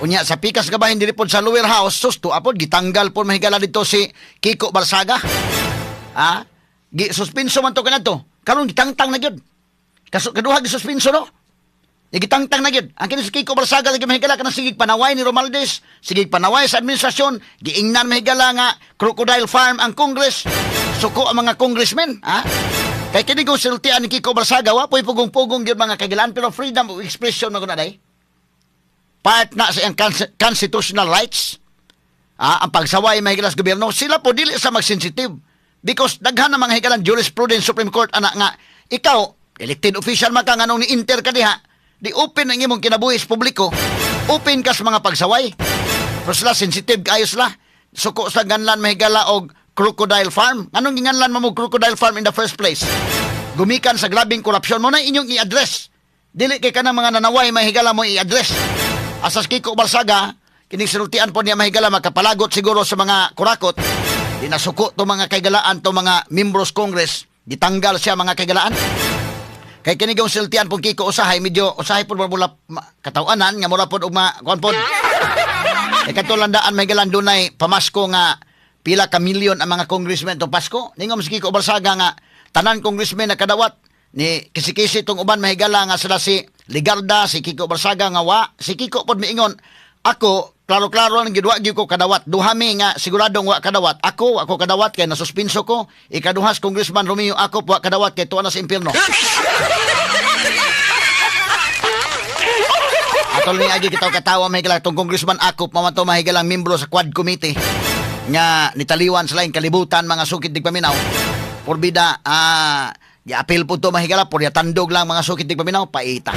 Unya sa pikas gabahin diri pod sa lower house, susto apod gitanggal pod mahigala dito si Kiko Barsaga. Suspenso man to kanadto. Karon gitangtang na gyud. Kaduha gi suspenso no. Gitangtang na gyud. Ang kini si Kiko Barsaga lagi mahigala kana sigig panaway ni Romualdez, sigig panaway sa administrasyon, giingnan mahigala nga Crocodile Farm ang Congress. Suko ang mga congressmen, Kay kini kung sultian ni Kiko Barsaga, wapoy pugong-pugong gyud mga kagilaan, pero freedom of expression maguna day. Part na sa iyang constitutional rights. Ang pagsaway mahigalas gobyerno, sila po dili sa mag-sensitive. Because daghan na mga higalang jurisprudence Supreme Court anak nga, ikaw, elected official man ka nga nung ni-inter ka diha, di open ang imong kinabuhis publiko, open ka sa mga pagsaway. Pero sila sensitive kayo sila. Suko sa ganlan mahigala og Crocodile Farm. Anong ginganlan mo Crocodile Farm in the first place? Gumikan sa grabing korupsyon mo na inyong i-address. Dili kay ka ng mga nanaway mahigala mo i-address. Asas Kiko Barsaga, kining sinultian po niya mahigala makapalagot siguro sa mga kurakot. Di nasuko to mga kaigalaan to mga members Congress. Ditanggal siya mga kaigalaan. Kay kini gong sinultian po Kiko usahay, medyo usahay po mula katawanan nga mura po kuan po. Katulandaan mahigalan dunay pamasko nga pila ka milyon ang mga congressmen to Pasko. Ningom si Kiko Barsaga nga tanan congressmen na kadawat ni kisi-kisi tong uban mahigala nga sila si Ligarda, si Kiko Barsaga nga si Kiko pod miingon, ako klaro-klaro lang gid wa gyud ko kadawat. Duhami nga siguradong wa kadawat. Ako kadawat kay nasuspenso ko. Ikaduhas Congressman Romeo ako wa kadawat kay tuwa na sa impierno. Atol ni agi kitaw katawa mahigala tong Congressman ako pamato mahigalang membro sa Quad Committee nga nitaliwan sa laing kalibutan mga sukid tigpaminaw. Porbida gi-appeal po to mahigala por tandog lang mga sukid tigpaminaw paita.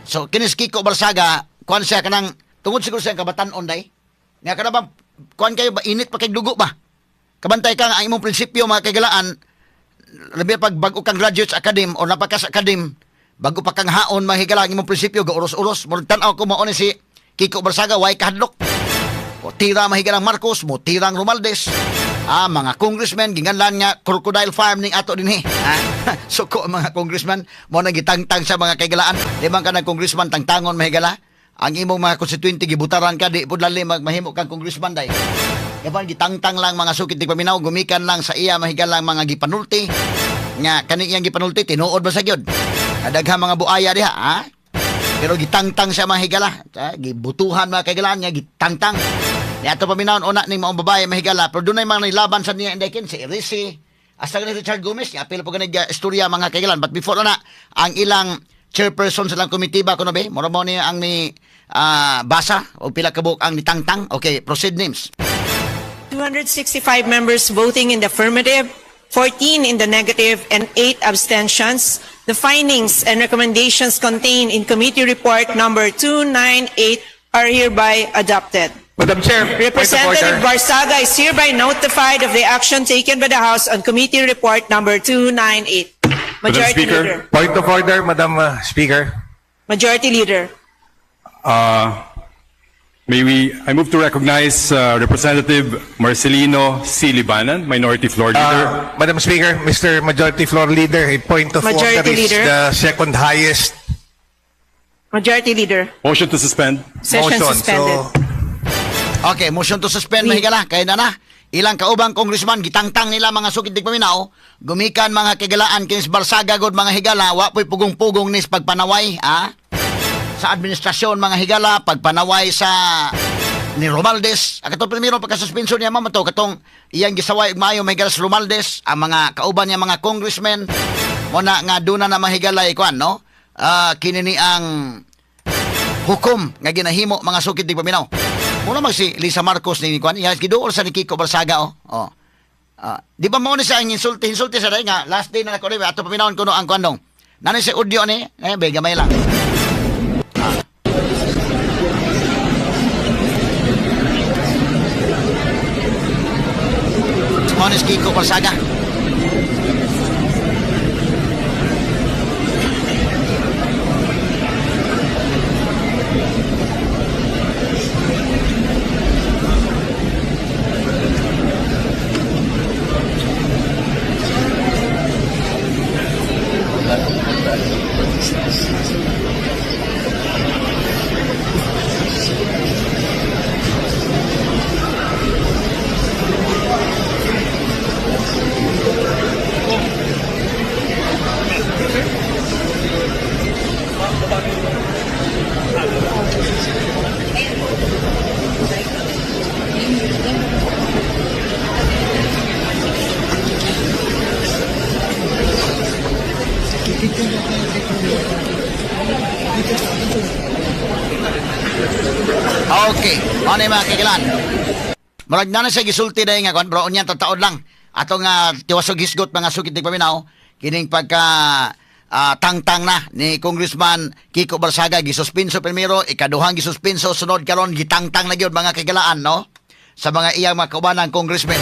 So kinis Kiko Barsaga kuan siya kanang tungod siguro sa kabatan-on day. Nga kada ba kuan kayo ba init pa kay dugo ba? Kabantay ka ang imong prinsipyo mga kagalaan. Labi pag bago kang graduates academy o napakas academy, bago pa kang haon mahigala ang imong prinsipyo ga uros-uros. Murag tan-aw ko mao ni si Kiko Barsaga way kahadlok. O tira mahigalang Marcos, mo tirang Romualdez. Mga congressmen ginganlan nga Crocodile Farm ning ato dinhi. Suko mga congressman mo nang gitangtang sa mga kaigalaan. Di man ka nang congressman tangtangon mahigala. Ang imong mga konstituente gibutaran ka di pud lali mahimo kang congressman day. Yapan gitangtang lang mga sukit tigpaminaw gumikan lang sa iya mahigalang mga gipanulti. Nga kani iyang gipanulti tinuod ba sa gyud? Daghang mga buaya diha, Pero gitangtang siya mahigala. Gibutuhan mga kaigalaan nga gitangtang. Ni ato paminawon una ning maong babae mahigala pero dunay mga nilaban sa niya indekin si Irisi. Hasta ni Richard Gomez nga apil po ganig istorya mga kaigalaan. But before na ang ilang chairperson sa lang komitiba kuno be mura mo ni ang ni basa o pila ka buok ang nitangtang. Okay, proceed names. 265 members voting in the affirmative, 14 in the negative, and 8 abstentions. The findings and recommendations contained in committee report number 298 are hereby adopted. Madam Chair, Representative Barsaga is hereby notified of the action taken by the House on committee report number 298. Majority Leader. Point of order, Madam Speaker. Majority Leader. I move to recognize Representative Marcelino C. Libanan, Minority Floor Leader. Madam Speaker, Mr. Majority Floor Leader, a point of Majority order is Leader. the second highest Majority Leader. Motion to suspend. Session motion. suspended. Okay, motion to suspend mahigala kay na. Ilang kaubang congressman gitangtang nila mga sukid tigpaminaw, gumikan mga kagalaan kinis Barsaga god mga higala, wa po'y pugong-pugong nis pagpanaway, sa administrasyon mga higala, pagpanaway sa ni Romualdez. Katong primero pagka-suspension niya mamato katong iyang gisaway maayo may galas Romualdez, ang mga kauban niya mga congressmen mo na nga duna na mahigala ikuan no. Kinini ang hukom nga ginahimo mga sukid tigpaminaw. Muna mag si Lisa Marcos ni Kwan, iya giduol sa ni Kiko Barsaga di ba mo ni sa insulti sa day nga last day na nako rin ato paminawon kuno ang kwandong. Nani sa audio ni, gamay lang. Mo ni Kiko Barsaga. Okay, ano yung mga kagilan? Marag na siya gisulti dahil nga, bro, unyan taon lang. Ato nga tiwasog hisgot mga sukit ng paminaw, kining pagka tangtang na ni Congressman Kiko Barsaga, gisuspenso primero, ikaduhang gisuspenso, sunod karon gitangtang na gyud mga kagilaan, no? Sa mga iyang mga kaubanang congressman.